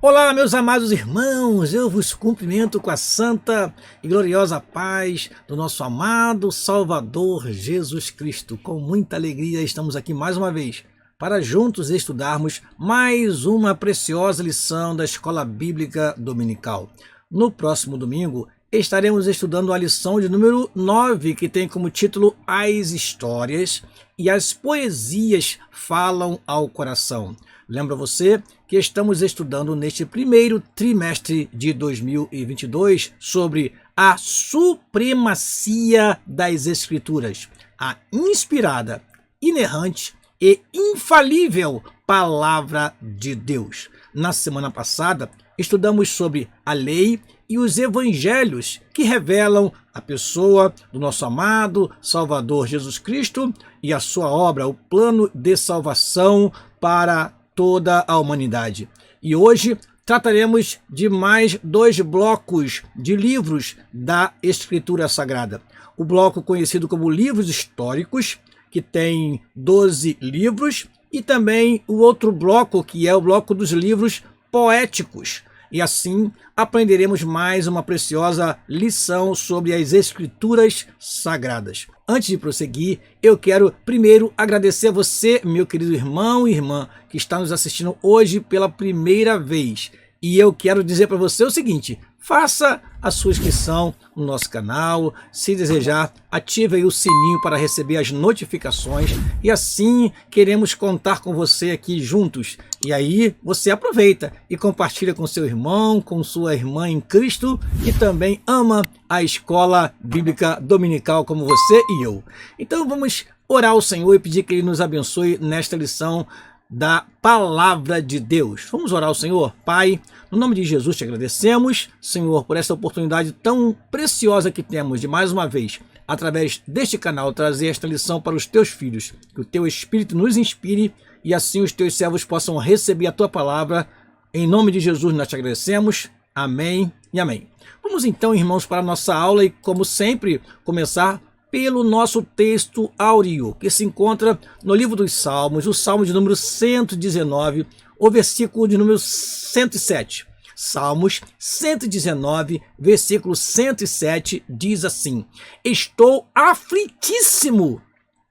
Olá, meus amados irmãos, eu vos cumprimento com a santa e gloriosa paz do nosso amado Salvador Jesus Cristo. Com muita alegria estamos aqui mais uma vez para juntos estudarmos mais uma preciosa lição da Escola Bíblica Dominical. No próximo domingo estaremos estudando a lição de número 9, que tem como título As Histórias e as Poesias Falam ao Coração. Lembra você que estamos estudando neste primeiro trimestre de 2022 sobre a supremacia das Escrituras, a inspirada, inerrante e infalível Palavra de Deus. Na semana passada, estudamos sobre a lei e os evangelhos que revelam a pessoa do nosso amado Salvador Jesus Cristo e a sua obra, o plano de salvação para toda a humanidade. E hoje trataremos de mais dois blocos de livros da Escritura Sagrada. O bloco conhecido como livros históricos, que tem 12 livros, e também o outro bloco, que é o bloco dos livros poéticos. E assim aprenderemos mais uma preciosa lição sobre as Escrituras Sagradas. Antes de prosseguir, eu quero primeiro agradecer a você, meu querido irmão e irmã, que está nos assistindo hoje pela primeira vez. E eu quero dizer para você o seguinte: faça a sua inscrição no nosso canal, se desejar, ative aí o sininho para receber as notificações e assim queremos contar com você aqui juntos. E aí você aproveita e compartilha com seu irmão, com sua irmã em Cristo e também ama a Escola Bíblica Dominical como você e eu. Então vamos orar ao Senhor e pedir que Ele nos abençoe nesta lição da Palavra de Deus. Vamos orar ao Senhor? Pai, no nome de Jesus te agradecemos, Senhor, por essa oportunidade tão preciosa que temos de mais uma vez, através deste canal, trazer esta lição para os teus filhos. Que o teu Espírito nos inspire e assim os teus servos possam receber a tua palavra. Em nome de Jesus nós te agradecemos. Amém e amém. Vamos então, irmãos, para a nossa aula e, como sempre, começar pelo nosso texto áureo, que se encontra no livro dos Salmos, o Salmo de número 119, o versículo de número 107. Salmos 119, versículo 107, diz assim: Estou aflitíssimo,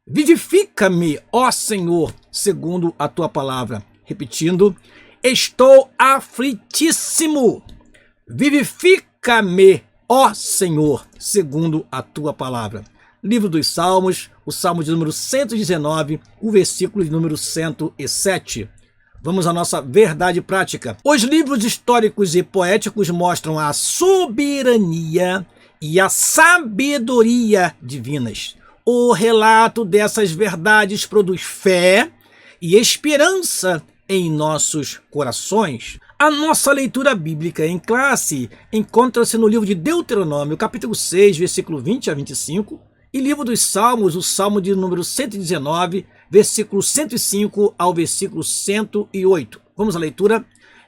vivifica-me, ó Senhor, segundo a tua palavra. Repetindo, estou aflitíssimo, vivifica-me, ó Senhor, segundo a tua palavra. Livro dos Salmos, o Salmo de número 119, o versículo de número 107. Vamos à nossa verdade prática. Os livros históricos e poéticos mostram a soberania e a sabedoria divinas. O relato dessas verdades produz fé e esperança em nossos corações. A nossa leitura bíblica em classe encontra-se no livro de Deuteronômio, capítulo 6, versículo 20 a 25, e livro dos Salmos, o Salmo de número 119, versículo 105 ao versículo 108. Vamos à leitura?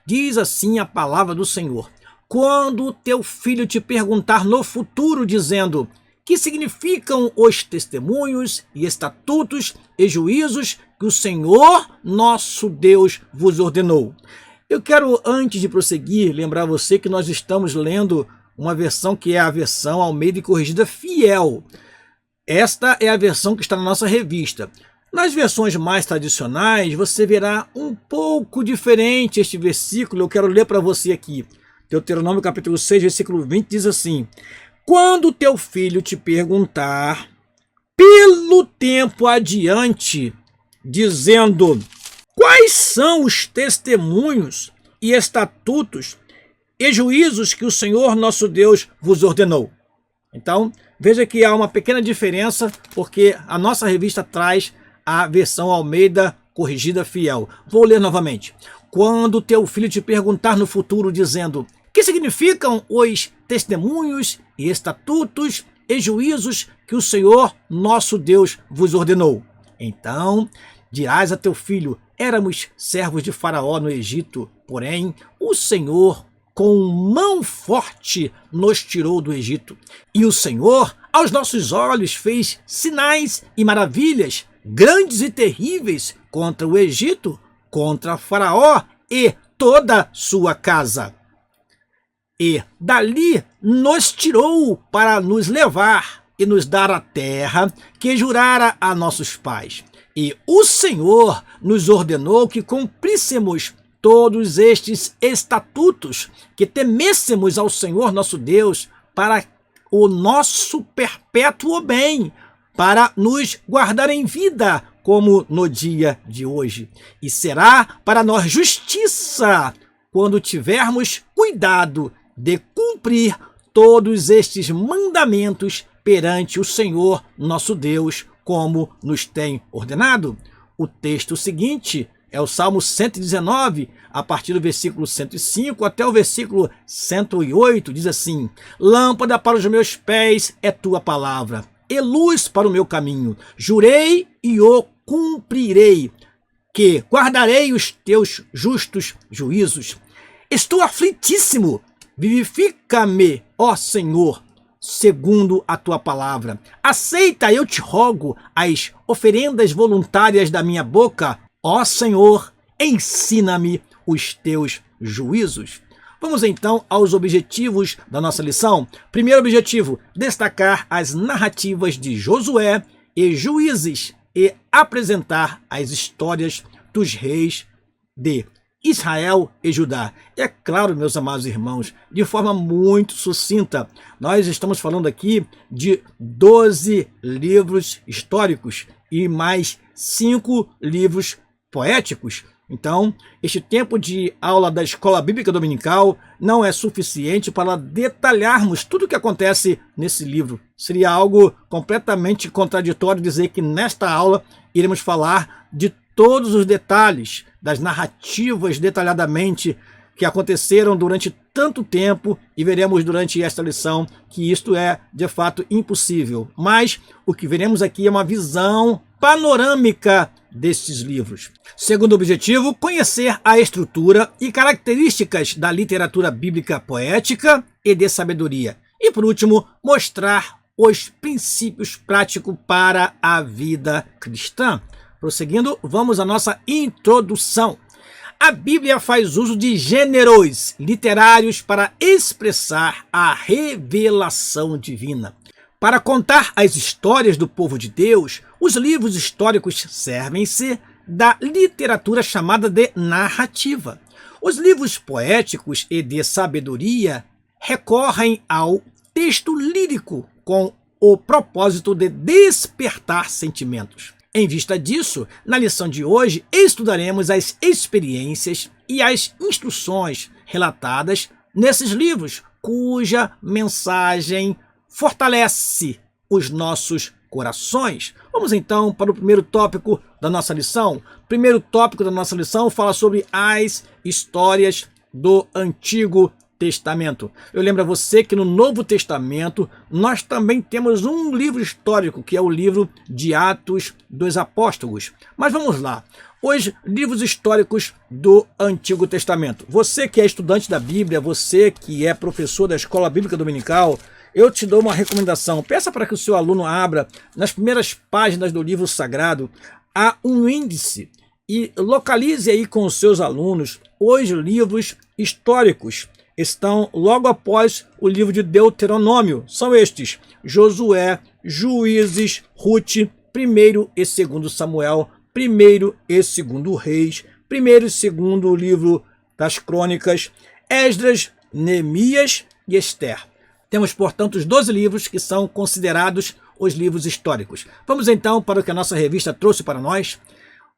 Diz assim a palavra do Senhor: Quando teu filho te perguntar no futuro, dizendo: que significam os testemunhos e estatutos e juízos que o Senhor nosso Deus vos ordenou. Eu quero, antes de prosseguir, lembrar você que nós estamos lendo uma versão que é a versão Almeida e Corrigida Fiel. Esta é a versão que está na nossa revista. Nas versões mais tradicionais, você verá um pouco diferente este versículo. Eu quero ler para você aqui. Deuteronômio capítulo 6, versículo 20 diz assim: Quando teu filho te perguntar pelo tempo adiante, dizendo: quais são os testemunhos e estatutos e juízos que o Senhor nosso Deus vos ordenou? Então, veja que há uma pequena diferença, porque a nossa revista traz a versão Almeida Corrigida Fiel. Vou ler novamente. Quando teu filho te perguntar no futuro, dizendo: que significam os testemunhos e estatutos e juízos que o Senhor nosso Deus vos ordenou? Então dirás a teu filho: éramos servos de Faraó no Egito, porém o Senhor com mão forte nos tirou do Egito. E o Senhor aos nossos olhos fez sinais e maravilhas, grandes e terríveis, contra o Egito, contra Faraó e toda sua casa. E dali nos tirou para nos levar e nos dar a terra que jurara a nossos pais. E o Senhor nos ordenou que cumpríssemos todos estes estatutos, que temêssemos ao Senhor nosso Deus para o nosso perpétuo bem, para nos guardar em vida, como no dia de hoje. E será para nós justiça, quando tivermos cuidado de cumprir todos estes mandamentos perante o Senhor nosso Deus, como nos tem ordenado. O texto seguinte é o Salmo 119, a partir do versículo 105 até o versículo 108, diz assim: Lâmpada para os meus pés é tua palavra, e luz para o meu caminho. Jurei e o cumprirei, que guardarei os teus justos juízos. Estou aflitíssimo, vivifica-me, ó Senhor, segundo a tua palavra. Aceita, eu te rogo, as oferendas voluntárias da minha boca. Ó Senhor, ensina-me os teus juízos. Vamos então aos objetivos da nossa lição. Primeiro objetivo, destacar as narrativas de Josué e Juízes e apresentar as histórias dos reis de Israel e Judá. É claro, meus amados irmãos, de forma muito sucinta, nós estamos falando aqui de 12 livros históricos e mais 5 livros poéticos. Então, este tempo de aula da Escola Bíblica Dominical não é suficiente para detalharmos tudo o que acontece nesse livro. Seria algo completamente contraditório dizer que nesta aula iremos falar de todos os detalhes das narrativas detalhadamente que aconteceram durante tanto tempo, e veremos durante esta lição que isto é de fato impossível. Mas o que veremos aqui é uma visão panorâmica destes livros. Segundo objetivo, conhecer a estrutura e características da literatura bíblica poética e de sabedoria. E por último, mostrar os princípios práticos para a vida cristã. Prosseguindo, vamos à nossa introdução. A Bíblia faz uso de gêneros literários para expressar a revelação divina. Para contar as histórias do povo de Deus, os livros históricos servem-se da literatura chamada de narrativa. Os livros poéticos e de sabedoria recorrem ao texto lírico com o propósito de despertar sentimentos. Em vista disso, na lição de hoje, estudaremos as experiências e as instruções relatadas nesses livros, cuja mensagem fortalece os nossos corações. Vamos então para o primeiro tópico da nossa lição. O primeiro tópico da nossa lição fala sobre as histórias do Antigo Testamento. Eu lembro a você que no Novo Testamento nós também temos um livro histórico, que é o livro de Atos dos Apóstolos. Mas vamos lá. Os livros históricos do Antigo Testamento. Você que é estudante da Bíblia, você que é professor da Escola Bíblica Dominical, eu te dou uma recomendação. Peça para que o seu aluno abra nas primeiras páginas do livro sagrado há um índice e localize aí com os seus alunos os livros históricos. Estão logo após o livro de Deuteronômio. São estes: Josué, Juízes, Rute, 1º e 2º Samuel, 1º e 2º Reis, 1º e 2º livro das Crônicas, Esdras, Neemias e Ester. Temos, portanto, os 12 livros que são considerados os livros históricos. Vamos então para o que a nossa revista trouxe para nós.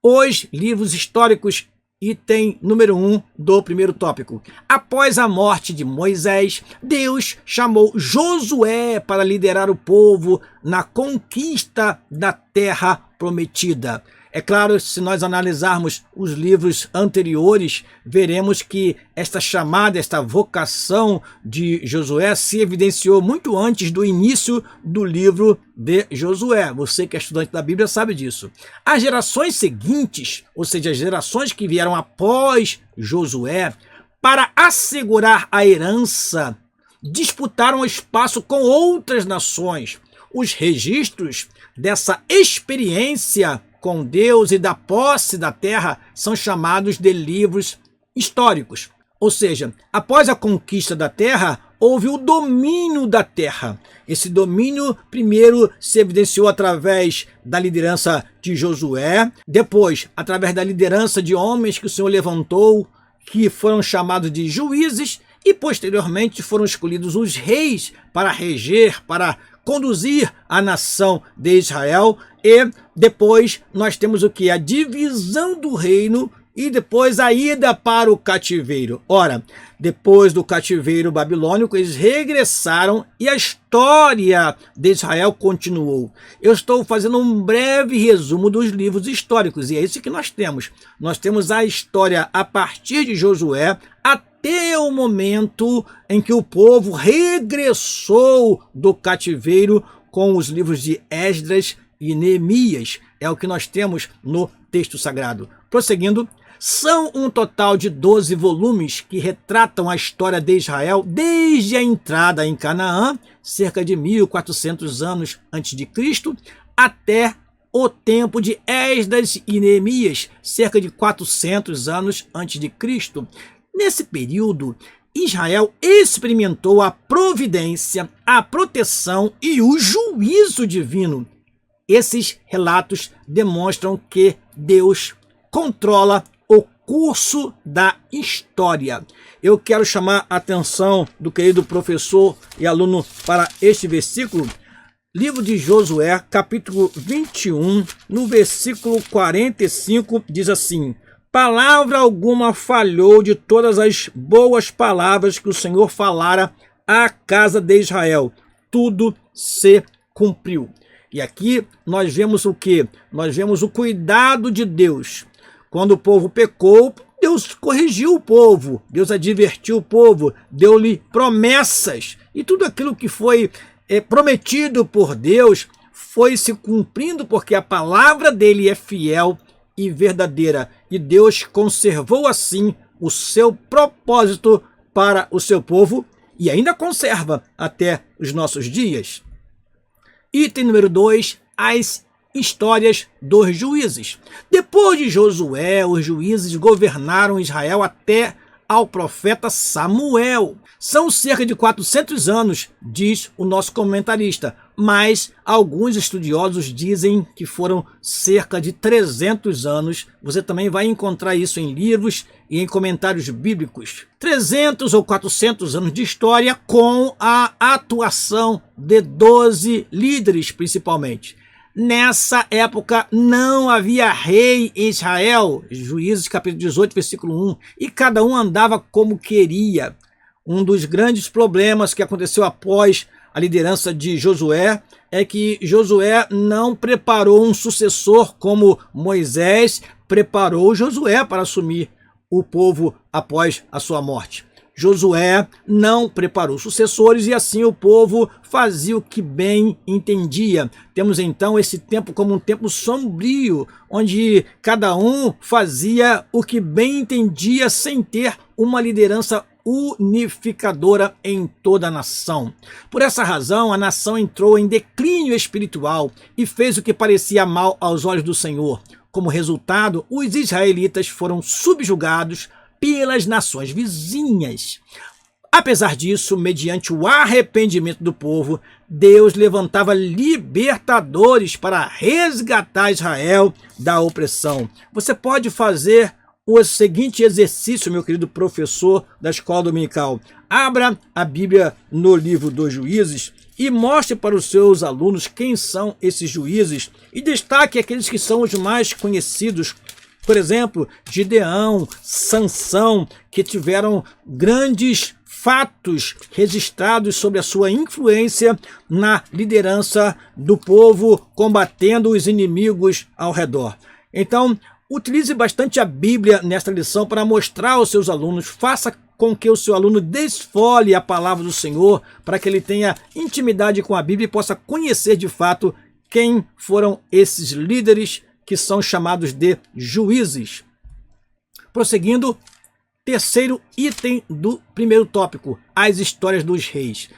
Os livros históricos, item número 1 do primeiro tópico. Após a morte de Moisés, Deus chamou Josué para liderar o povo na conquista da terra prometida. É claro, se nós analisarmos os livros anteriores, veremos que esta chamada, esta vocação de Josué se evidenciou muito antes do início do livro de Josué. Você que é estudante da Bíblia sabe disso. As gerações seguintes, ou seja, as gerações que vieram após Josué, para assegurar a herança, disputaram espaço com outras nações. Os registros dessa experiência com Deus e da posse da terra são chamados de livros históricos. Ou seja, após a conquista da terra, houve o domínio da terra. Esse domínio primeiro se evidenciou através da liderança de Josué, depois através da liderança de homens que o Senhor levantou, que foram chamados de juízes, e posteriormente foram escolhidos os reis para reger, para conduzir a nação de Israel. E depois nós temos o que? A divisão do reino e depois a ida para o cativeiro. Ora, depois do cativeiro babilônico, eles regressaram e a história de Israel continuou. Eu estou fazendo um breve resumo dos livros históricos, e é isso que nós temos. Nós temos a história a partir de Josué até o momento em que o povo regressou do cativeiro com os livros de Esdras e Neemias. É o que nós temos no texto sagrado. Prosseguindo, são um total de 12 volumes que retratam a história de Israel desde a entrada em Canaã, cerca de 1400 anos antes de Cristo, até o tempo de Esdras e Neemias, cerca de 400 anos antes de Cristo. Nesse período, Israel experimentou a providência, a proteção e o juízo divino. Esses relatos demonstram que Deus controla o curso da história. Eu quero chamar a atenção do querido professor e aluno para este versículo. Livro de Josué, capítulo 21, no versículo 45, diz assim: palavra alguma falhou de todas as boas palavras que o Senhor falara à casa de Israel. Tudo se cumpriu. E aqui nós vemos o quê? Nós vemos o cuidado de Deus. Quando o povo pecou, Deus corrigiu o povo, Deus advertiu o povo, deu-lhe promessas. E tudo aquilo que foi prometido por Deus foi se cumprindo, porque a palavra dele é fiel e verdadeira. E Deus conservou assim o seu propósito para o seu povo e ainda conserva até os nossos dias. Item número 2, as histórias dos juízes. Depois de Josué, os juízes governaram Israel até ao profeta Samuel. São cerca de 400 anos, diz o nosso comentarista, mas alguns estudiosos dizem que foram cerca de 300 anos. Você também vai encontrar isso em livros e em comentários bíblicos. 300 ou 400 anos de história com a atuação de 12 líderes, principalmente. Nessa época não havia rei em Israel, Juízes capítulo 18, versículo 1, e cada um andava como queria. Um dos grandes problemas que aconteceu após a liderança de Josué é que Josué não preparou um sucessor como Moisés preparou Josué para assumir o povo após a sua morte. Josué não preparou sucessores e assim o povo fazia o que bem entendia. Temos então esse tempo como um tempo sombrio, onde cada um fazia o que bem entendia sem ter uma liderança unificadora em toda a nação. Por essa razão, a nação entrou em declínio espiritual e fez o que parecia mal aos olhos do Senhor. Como resultado, os israelitas foram subjugados pelas nações vizinhas. Apesar disso, mediante o arrependimento do povo, Deus levantava libertadores para resgatar Israel da opressão. Você pode fazer o seguinte exercício, meu querido professor da escola dominical. Abra a Bíblia no livro dos Juízes e mostre para os seus alunos quem são esses juízes e destaque aqueles que são os mais conhecidos. Por exemplo, Gideão, Sansão, que tiveram grandes fatos registrados sobre a sua influência na liderança do povo, combatendo os inimigos ao redor. Então, utilize bastante a Bíblia nesta lição para mostrar aos seus alunos, faça com que o seu aluno desfole a palavra do Senhor, para que ele tenha intimidade com a Bíblia e possa conhecer de fato quem foram esses líderes que são chamados de juízes. Prosseguindo, terceiro item do primeiro tópico, as histórias dos reis.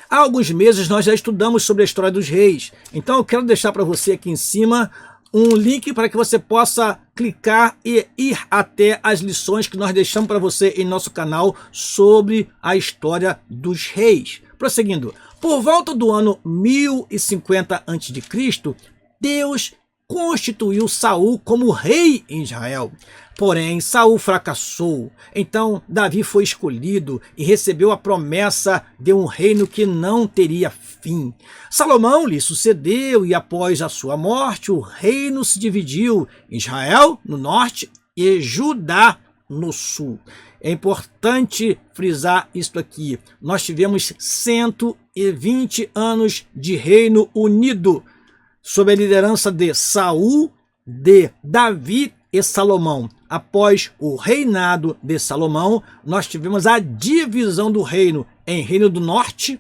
Há alguns meses nós já estudamos sobre a história dos reis, então eu quero deixar para você aqui em cima um link para que você possa clicar e ir até as lições que nós deixamos para você em nosso canal sobre a história dos reis. Prosseguindo, por volta do ano 1050 a.C., Deus constituiu Saul como rei em Israel. Porém, Saul fracassou. Então, Davi foi escolhido e recebeu a promessa de um reino que não teria fim. Salomão lhe sucedeu e, após a sua morte, o reino se dividiu: Israel no norte e Judá no sul. É importante frisar isto aqui. Nós tivemos 120 anos de reino unido, sob a liderança de Saul, de Davi e Salomão. Após o reinado de Salomão, nós tivemos a divisão do reino em Reino do Norte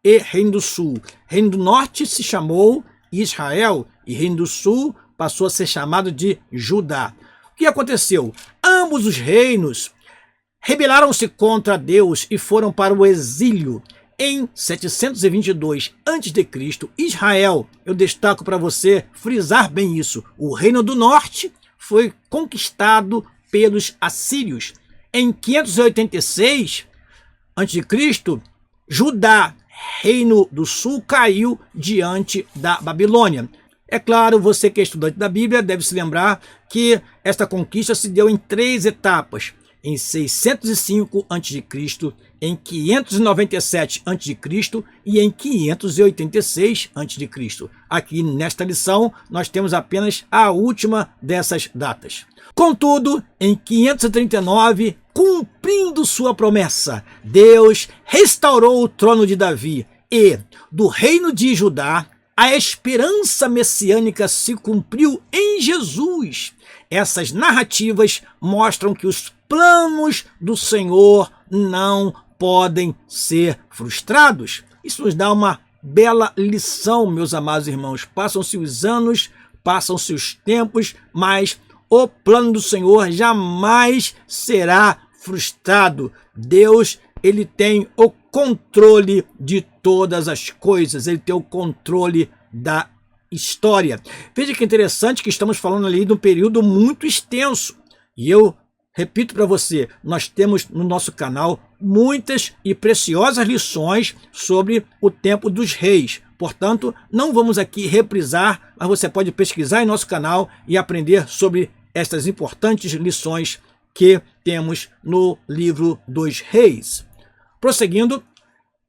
e Reino do Sul. Reino do Norte se chamou Israel e Reino do Sul passou a ser chamado de Judá. O que aconteceu? Ambos os reinos rebelaram-se contra Deus e foram para o exílio. Em 722 a.C., Israel, eu destaco para você frisar bem isso, o Reino do Norte foi conquistado pelos assírios. Em 586 a.C., Judá, Reino do Sul, caiu diante da Babilônia. É claro, você que é estudante da Bíblia deve se lembrar que esta conquista se deu em 3 etapas. Em 605 a.C., em 597 a.C. e em 586 a.C. Aqui nesta lição nós temos apenas a última dessas datas. Contudo, em 539, cumprindo sua promessa, Deus restaurou o trono de Davi e, do reino de Judá, a esperança messiânica se cumpriu em Jesus. Essas narrativas mostram que os planos do Senhor não podem ser frustrados. Isso nos dá uma bela lição, meus amados irmãos. Passam-se os anos, passam-se os tempos, mas o plano do Senhor jamais será frustrado. Deus, ele tem o controle de todas as coisas, ele tem o controle da história. Veja que interessante que estamos falando ali de um período muito extenso. E eu repito para você, nós temos no nosso canal muitas e preciosas lições sobre o tempo dos reis. Portanto, não vamos aqui reprisar, mas você pode pesquisar em nosso canal e aprender sobre estas importantes lições que temos no livro dos reis. Prosseguindo,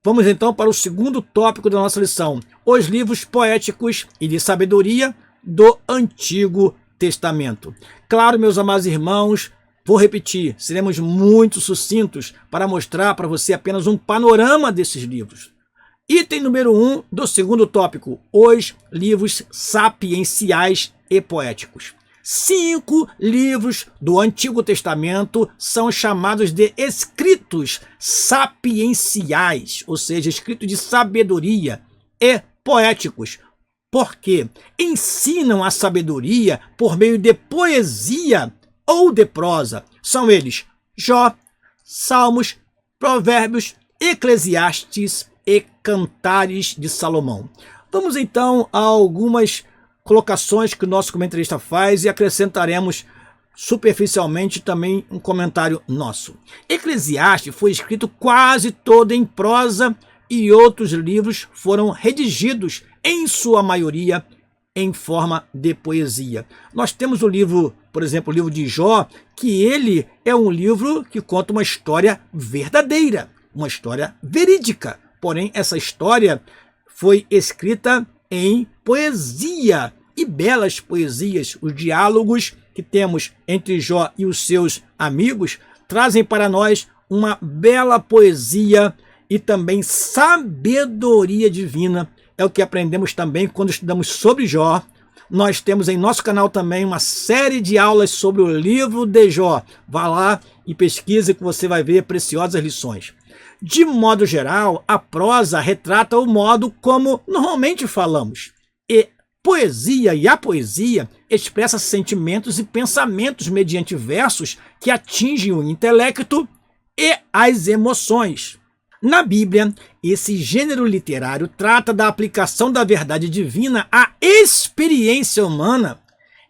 vamos então para o segundo tópico da nossa lição: os livros poéticos e de sabedoria do Antigo Testamento. Claro, meus amados irmãos, vou repetir, seremos muito sucintos para mostrar para você apenas um panorama desses livros. Item número 1 do segundo tópico: os livros sapienciais e poéticos. 5 livros do Antigo Testamento são chamados de escritos sapienciais, ou seja, escritos de sabedoria, e poéticos, porque ensinam a sabedoria por meio de poesia ou de prosa. São eles Jó, Salmos, Provérbios, Eclesiastes e Cantares de Salomão. Vamos então a algumas colocações que o nosso comentarista faz e acrescentaremos superficialmente também um comentário nosso. Eclesiastes foi escrito quase todo em prosa e outros livros foram redigidos, em sua maioria, em forma de poesia. Nós temos o livro, por exemplo, o livro de Jó, que ele é um livro que conta uma história verdadeira, uma história verídica. Porém, essa história foi escrita em poesia, e belas poesias. Os diálogos que temos entre Jó e os seus amigos trazem para nós uma bela poesia e também sabedoria divina. É o que aprendemos também quando estudamos sobre Jó. Nós temos em nosso canal também uma série de aulas sobre o livro de Jó. Vá lá e pesquise que você vai ver preciosas lições. De modo geral, a prosa retrata o modo como normalmente falamos. E a poesia expressa sentimentos e pensamentos mediante versos que atingem o intelecto e as emoções. Na Bíblia, esse gênero literário trata da aplicação da verdade divina à experiência humana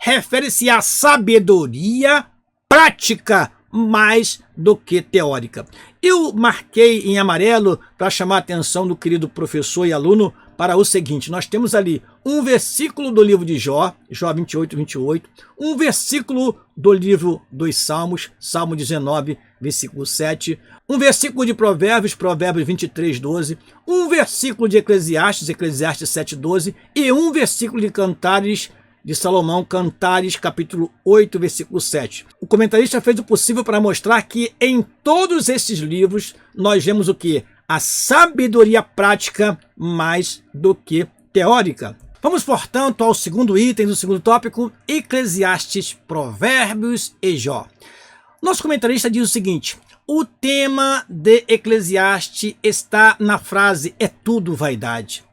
refere-se à sabedoria prática mais do que teórica. Eu marquei em amarelo para chamar a atenção do querido professor e aluno para o seguinte: nós temos ali um versículo do livro de Jó, Jó 28:28, um versículo do livro dos Salmos, Salmo 19, versículo 7, um versículo de Provérbios, Provérbios 23:12, um versículo de Eclesiastes, Eclesiastes 7:12 e um versículo de Cantares de Salomão, Cantares, capítulo 8, versículo 7. O comentarista fez o possível para mostrar que em todos esses livros nós vemos o que? A sabedoria prática mais do que teórica. Vamos, portanto, ao segundo item do segundo tópico, Eclesiastes, Provérbios e Jó. Nosso comentarista diz o seguinte: o tema de Eclesiastes está na frase "é tudo vaidade",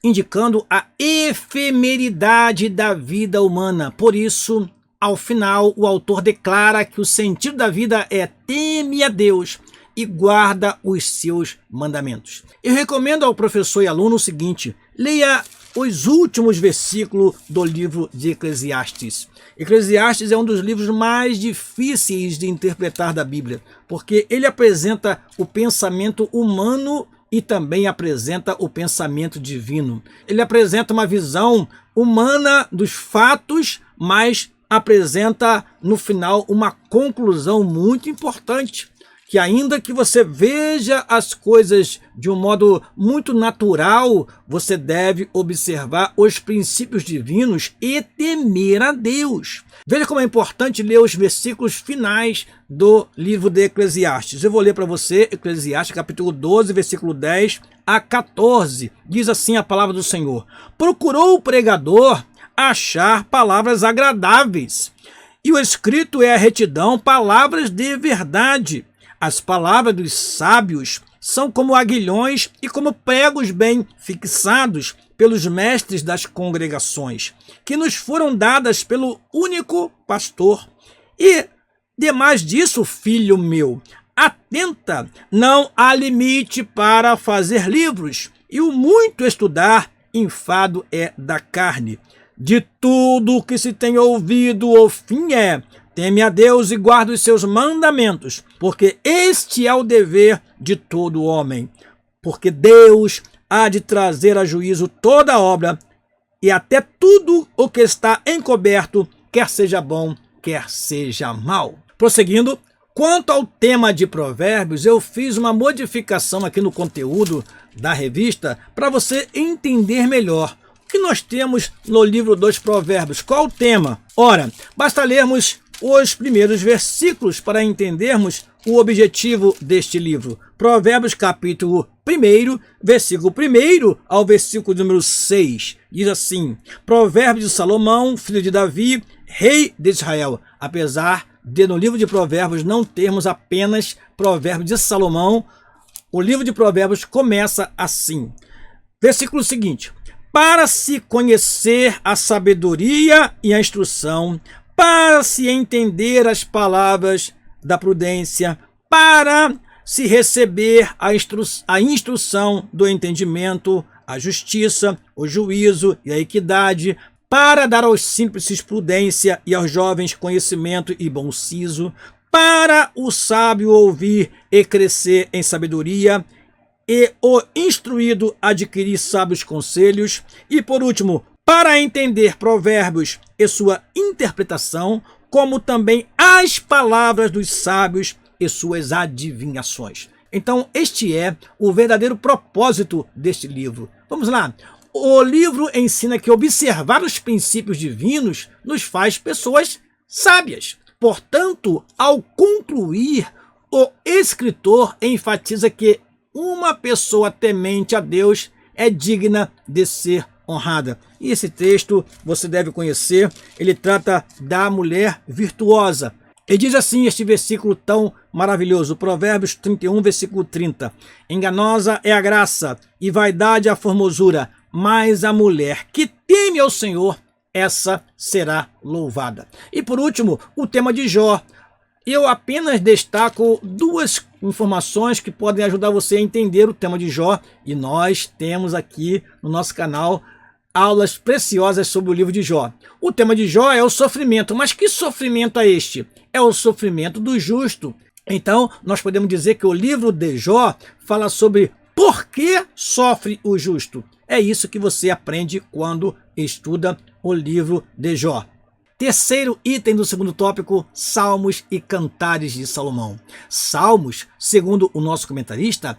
indicando a efemeridade da vida humana. Por isso, ao final, o autor declara que o sentido da vida é teme a Deus e guarda os seus mandamentos. Eu recomendo ao professor e aluno o seguinte: leia os últimos versículos do livro de Eclesiastes. Eclesiastes é um dos livros mais difíceis de interpretar da Bíblia, porque ele apresenta o pensamento humano e também apresenta o pensamento divino. Ele apresenta uma visão humana dos fatos, mas apresenta no final uma conclusão muito importante, que ainda que você veja as coisas de um modo muito natural, você deve observar os princípios divinos e temer a Deus. Veja como é importante ler os versículos finais do livro de Eclesiastes. Eu vou ler para você Eclesiastes capítulo 12, versículo 10 a 14. Diz assim a palavra do Senhor: procurou o pregador achar palavras agradáveis, e o escrito é a retidão, palavras de verdade. As palavras dos sábios são como aguilhões e como pregos bem fixados pelos mestres das congregações, que nos foram dadas pelo único pastor. E, demais disso, filho meu, atenta, não há limite para fazer livros, e o muito estudar, enfado é da carne. De tudo o que se tem ouvido, o fim é: teme a Deus e guarda os seus mandamentos, porque este é o dever de todo homem. Porque Deus há de trazer a juízo toda obra e até tudo o que está encoberto, quer seja bom, quer seja mal. Prosseguindo, quanto ao tema de Provérbios, eu fiz uma modificação aqui no conteúdo da revista para você entender melhor o que nós temos no livro dos Provérbios. Qual o tema? Ora, basta lermos os primeiros versículos para entendermos o objetivo deste livro. Provérbios capítulo 1, versículo 1 ao versículo número 6. Diz assim: Provérbios de Salomão, filho de Davi, rei de Israel. Apesar de no livro de Provérbios não termos apenas Provérbios de Salomão, o livro de Provérbios começa assim. Versículo seguinte: para se conhecer a sabedoria e a instrução, para se entender as palavras da prudência, para se receber a instrução do entendimento, a justiça, o juízo e a equidade, para dar aos simples prudência e aos jovens conhecimento e bom siso, para o sábio ouvir e crescer em sabedoria, e o instruído adquirir sábios conselhos, e por último, para entender provérbios e sua interpretação, como também as palavras dos sábios e suas adivinhações. Então, este é o verdadeiro propósito deste livro. Vamos lá. O livro ensina que observar os princípios divinos nos faz pessoas sábias. Portanto, ao concluir, o escritor enfatiza que uma pessoa temente a Deus é digna de ser honrada. E esse texto você deve conhecer, ele trata da mulher virtuosa. E diz assim este versículo tão maravilhoso, Provérbios 31, versículo 30. Enganosa é a graça e vaidade a formosura, mas a mulher que teme ao Senhor, essa será louvada. E por último, o tema de Jó. Eu apenas destaco duas informações que podem ajudar você a entender o tema de Jó. E nós temos aqui no nosso canal aulas preciosas sobre o livro de Jó. O tema de Jó é o sofrimento, mas que sofrimento é este? É o sofrimento do justo. Então, nós podemos dizer que o livro de Jó fala sobre por que sofre o justo. É isso que você aprende quando estuda o livro de Jó. Terceiro item do segundo tópico, Salmos e Cantares de Salomão. Salmos, segundo o nosso comentarista,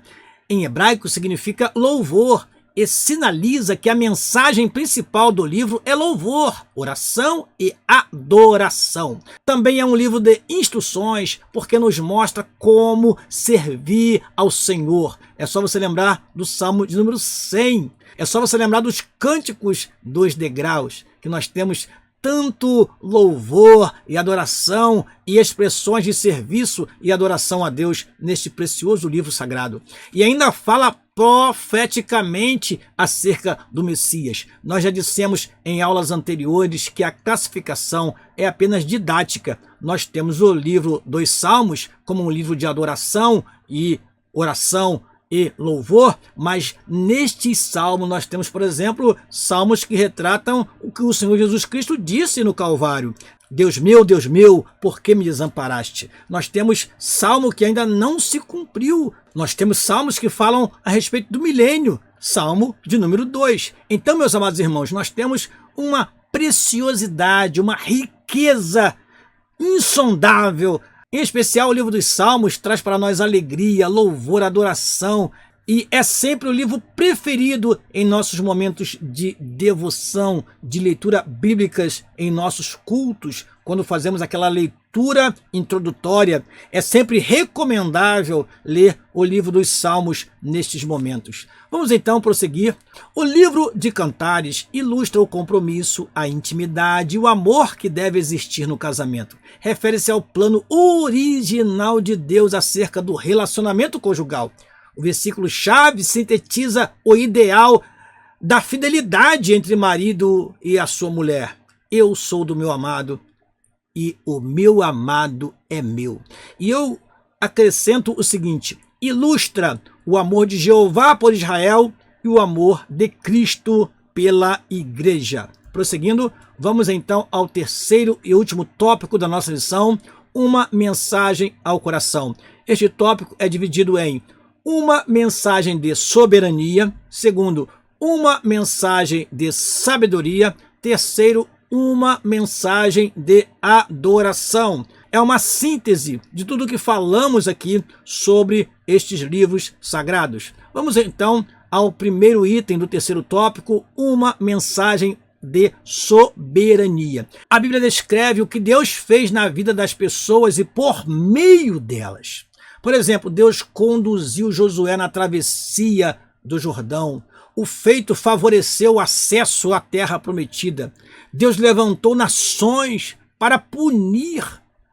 em hebraico significa louvor e sinaliza que a mensagem principal do livro é louvor, oração e adoração. Também é um livro de instruções, porque nos mostra como servir ao Senhor. É só você lembrar do Salmo de número 100. É só você lembrar dos cânticos dos degraus, que nós temos tanto louvor e adoração e expressões de serviço e adoração a Deus neste precioso livro sagrado. E ainda fala profeticamente acerca do Messias. Nós já dissemos em aulas anteriores que a classificação é apenas didática. Nós temos o livro dos Salmos como um livro de adoração e oração e louvor, mas neste salmo nós temos, por exemplo, salmos que retratam o que o Senhor Jesus Cristo disse no Calvário. Deus meu, por que me desamparaste? Nós temos salmo que ainda não se cumpriu. Nós temos salmos que falam a respeito do milênio. Salmo de número 2. Então, meus amados irmãos, nós temos uma preciosidade, uma riqueza insondável. Em especial, o livro dos Salmos traz para nós alegria, louvor, adoração, e é sempre o livro preferido em nossos momentos de devoção, de leitura bíblicas em nossos cultos, quando fazemos aquela leitura introdutória. É sempre recomendável ler o livro dos Salmos nestes momentos. Vamos então prosseguir. O livro de Cantares ilustra o compromisso, a intimidade e o amor que deve existir no casamento. Refere-se ao plano original de Deus acerca do relacionamento conjugal. O versículo-chave sintetiza o ideal da fidelidade entre marido e a sua mulher. Eu sou do meu amado e o meu amado é meu. E eu acrescento o seguinte: ilustra o amor de Jeová por Israel e o amor de Cristo pela igreja. Prosseguindo, vamos então ao terceiro e último tópico da nossa lição, uma mensagem ao coração. Este tópico é dividido em uma mensagem de soberania, segundo, uma mensagem de sabedoria, terceiro, uma mensagem de adoração. É uma síntese de tudo que falamos aqui sobre estes livros sagrados. Vamos então ao primeiro item do terceiro tópico, uma mensagem de soberania. A Bíblia descreve o que Deus fez na vida das pessoas e por meio delas. Por exemplo, Deus conduziu Josué na travessia do Jordão. O feito favoreceu o acesso à terra prometida. Deus levantou nações para punir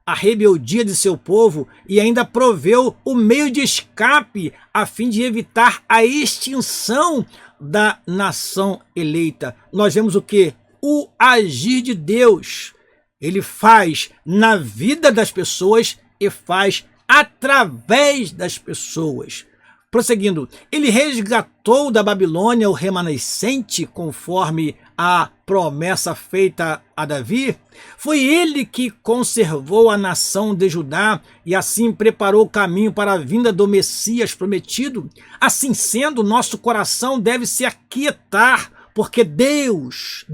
a rebeldia de seu povo e ainda proveu o meio de escape a fim de evitar a extinção da nação eleita. Nós vemos o que? O agir de Deus. Ele faz na vida das pessoas e faz através das pessoas. Prosseguindo, ele resgatou da Babilônia o remanescente conforme a promessa feita a Davi. Foi ele que conservou a nação de Judá e assim preparou o caminho para a vinda do Messias prometido. Assim sendo, nosso coração deve se aquietar, porque Deus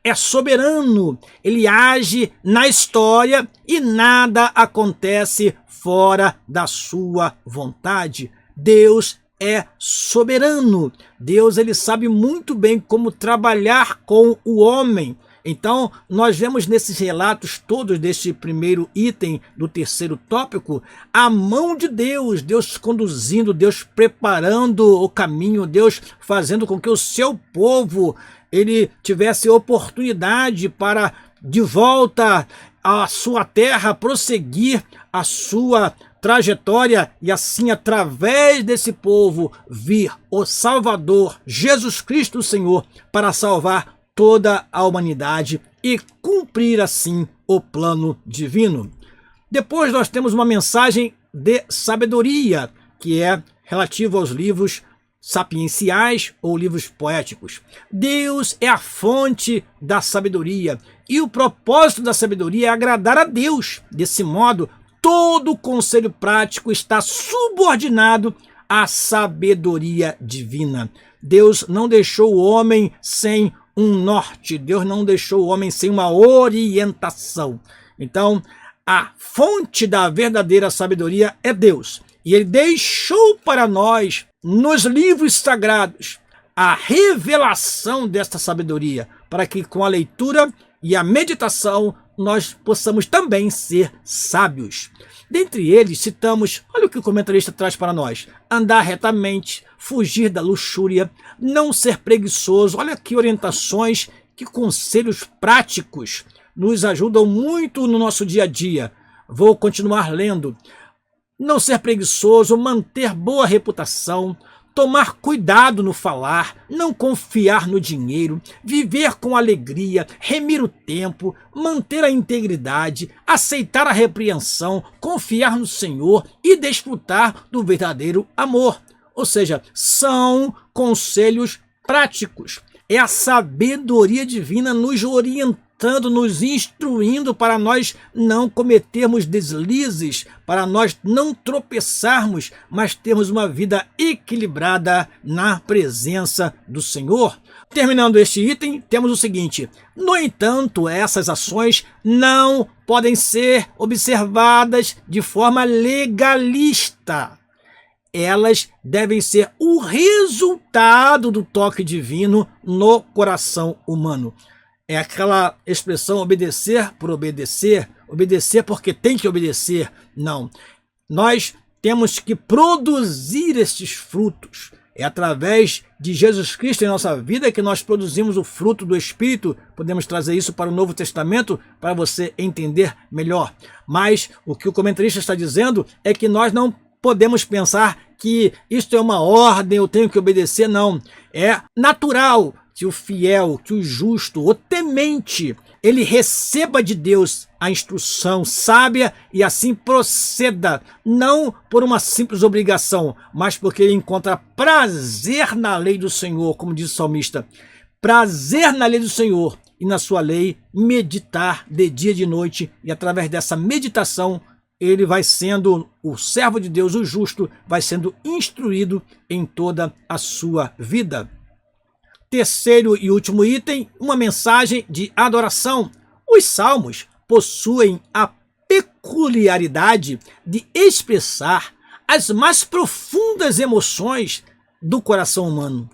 é soberano. Ele age na história e nada acontece fora da sua vontade. Deus é soberano. Deus, ele sabe muito bem como trabalhar com o homem. Então, nós vemos nesses relatos todos deste primeiro item do terceiro tópico, a mão de Deus, Deus conduzindo, Deus preparando o caminho, Deus fazendo com que o seu povo ele tivesse oportunidade para, de volta à sua terra, prosseguir a sua trajetória e assim, através desse povo, vir o Salvador, Jesus Cristo, o Senhor, para salvar toda a humanidade e cumprir assim o plano divino. Depois nós temos uma mensagem de sabedoria, que é relativa aos livros sapienciais ou livros poéticos. Deus é a fonte da sabedoria e o propósito da sabedoria é agradar a Deus. Desse modo, todo conselho prático está subordinado à sabedoria divina. Deus não deixou o homem sem um norte, Deus não deixou o homem sem uma orientação. Então, a fonte da verdadeira sabedoria é Deus. E Ele deixou para nós, nos livros sagrados, a revelação desta sabedoria, para que com a leitura e a meditação nós possamos também ser sábios. Dentre eles, citamos, olha o que o comentarista traz para nós: andar retamente, fugir da luxúria, não ser preguiçoso. Olha que orientações, que conselhos práticos nos ajudam muito no nosso dia a dia. Vou continuar lendo. Não ser preguiçoso, manter boa reputação, tomar cuidado no falar, não confiar no dinheiro, viver com alegria, remir o tempo, manter a integridade, aceitar a repreensão, confiar no Senhor e desfrutar do verdadeiro amor. Ou seja, são conselhos práticos. É a sabedoria divina nos orientando, nos instruindo para nós não cometermos deslizes, para nós não tropeçarmos, mas termos uma vida equilibrada na presença do Senhor. Terminando este item, temos o seguinte: no entanto, essas ações não podem ser observadas de forma legalista. Elas devem ser o resultado do toque divino no coração humano. É aquela expressão obedecer por obedecer, obedecer porque tem que obedecer. Não. Nós temos que produzir estes frutos. É através de Jesus Cristo em nossa vida que nós produzimos o fruto do Espírito. Podemos trazer isso para o Novo Testamento para você entender melhor. Mas o que o comentarista está dizendo é que nós não podemos pensar que isto é uma ordem, eu tenho que obedecer. Não. É natural que o fiel, que o justo, o temente, ele receba de Deus a instrução sábia e assim proceda, não por uma simples obrigação, mas porque ele encontra prazer na lei do Senhor, como diz o salmista. Prazer na lei do Senhor e na sua lei meditar de dia e de noite, e através dessa meditação ele vai sendo o servo de Deus, o justo, vai sendo instruído em toda a sua vida. Terceiro e último item, uma mensagem de adoração. Os salmos possuem a peculiaridade de expressar as mais profundas emoções do coração humano,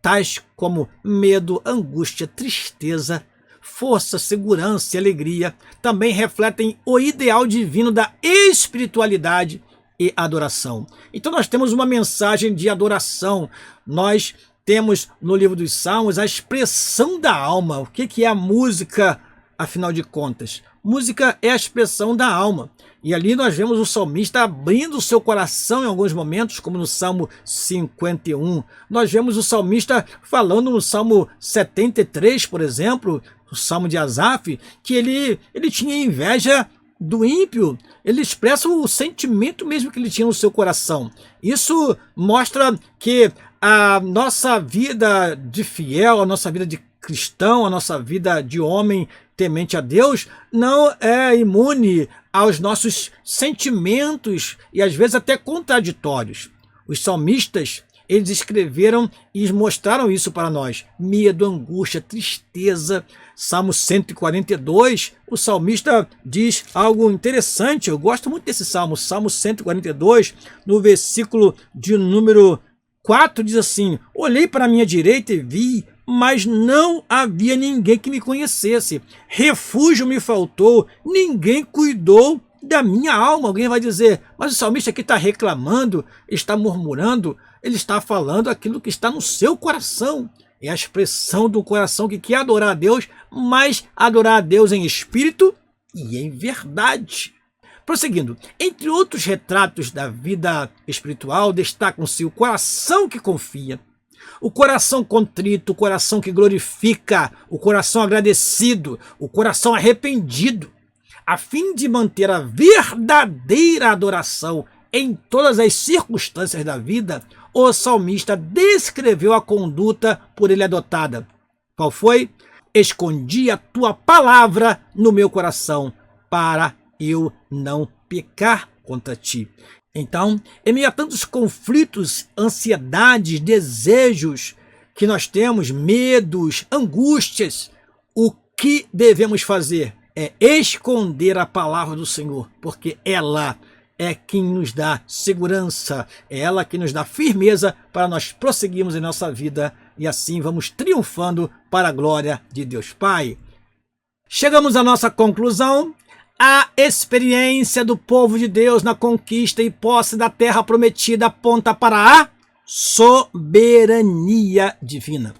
tais como medo, angústia, tristeza, força, segurança e alegria. Também refletem o ideal divino da espiritualidade e adoração. Então nós temos uma mensagem de adoração. Nós temos no livro dos Salmos a expressão da alma. O que é a música, afinal de contas? Música é a expressão da alma. E ali nós vemos o salmista abrindo o seu coração em alguns momentos, como no Salmo 51. Nós vemos o salmista falando no Salmo 73, por exemplo, o Salmo de Asaf, que ele tinha inveja do ímpio. Ele expressa o sentimento mesmo que ele tinha no seu coração. Isso mostra que a nossa vida de fiel, a nossa vida de cristão, a nossa vida de homem temente a Deus não é imune aos nossos sentimentos e às vezes até contraditórios. Os salmistas, eles escreveram e mostraram isso para nós: medo, angústia, tristeza. Salmo 142, o salmista diz algo interessante. Eu gosto muito desse salmo. Salmo 142, no versículo de número 4, diz assim: olhei para a minha direita e vi, mas não havia ninguém que me conhecesse. Refúgio me faltou, ninguém cuidou da minha alma. Alguém vai dizer: mas o salmista aqui está reclamando, está murmurando. Ele está falando aquilo que está no seu coração. É a expressão do coração que quer adorar a Deus, mas adorar a Deus em espírito e em verdade. Prosseguindo, entre outros retratos da vida espiritual, destacam-se o coração que confia, o coração contrito, o coração que glorifica, o coração agradecido, o coração arrependido, a fim de manter a verdadeira adoração em todas as circunstâncias da vida, o salmista descreveu a conduta por ele adotada. Qual foi? Escondi a tua palavra no meu coração, para eu não pecar contra ti. Então, em meio a tantos conflitos, ansiedades, desejos que nós temos, medos, angústias, o que devemos fazer é esconder a palavra do Senhor, porque ela é quem nos dá segurança, é ela que nos dá firmeza para nós prosseguirmos em nossa vida e assim vamos triunfando para a glória de Deus Pai. Chegamos à nossa conclusão. A experiência do povo de Deus na conquista e posse da terra prometida aponta para a soberania divina.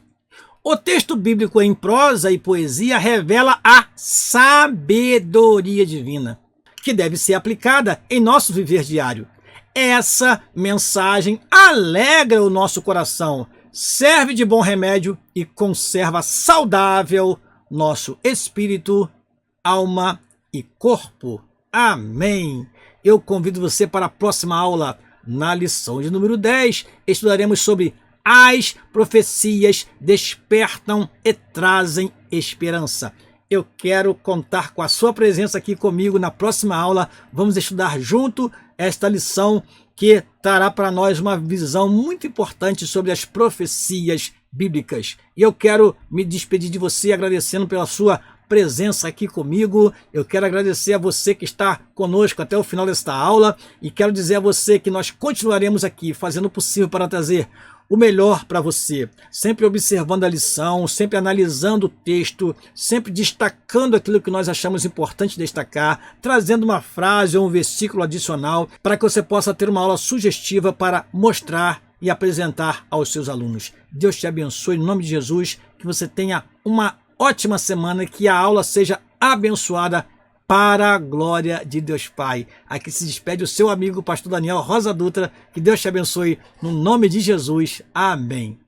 O texto bíblico em prosa e poesia revela a sabedoria divina, que deve ser aplicada em nosso viver diário. Essa mensagem alegra o nosso coração, serve de bom remédio e conserva saudável nosso espírito, alma e corpo. Amém. Eu convido você para a próxima aula. Na lição de número 10, estudaremos sobre as profecias despertam e trazem esperança. Eu quero contar com a sua presença aqui comigo na próxima aula. Vamos estudar junto esta lição que trará para nós uma visão muito importante sobre as profecias bíblicas. E eu quero me despedir de você agradecendo pela sua presença aqui comigo. Eu quero agradecer a você que está conosco até o final desta aula e quero dizer a você que nós continuaremos aqui fazendo o possível para trazer o melhor para você, sempre observando a lição, sempre analisando o texto, sempre destacando aquilo que nós achamos importante destacar, trazendo uma frase ou um versículo adicional para que você possa ter uma aula sugestiva para mostrar e apresentar aos seus alunos. Deus te abençoe em nome de Jesus, que você tenha uma ótima semana e que a aula seja abençoada para a glória de Deus Pai. Aqui se despede o seu amigo, pastor Daniel Rosa Dutra. Que Deus te abençoe no nome de Jesus. Amém.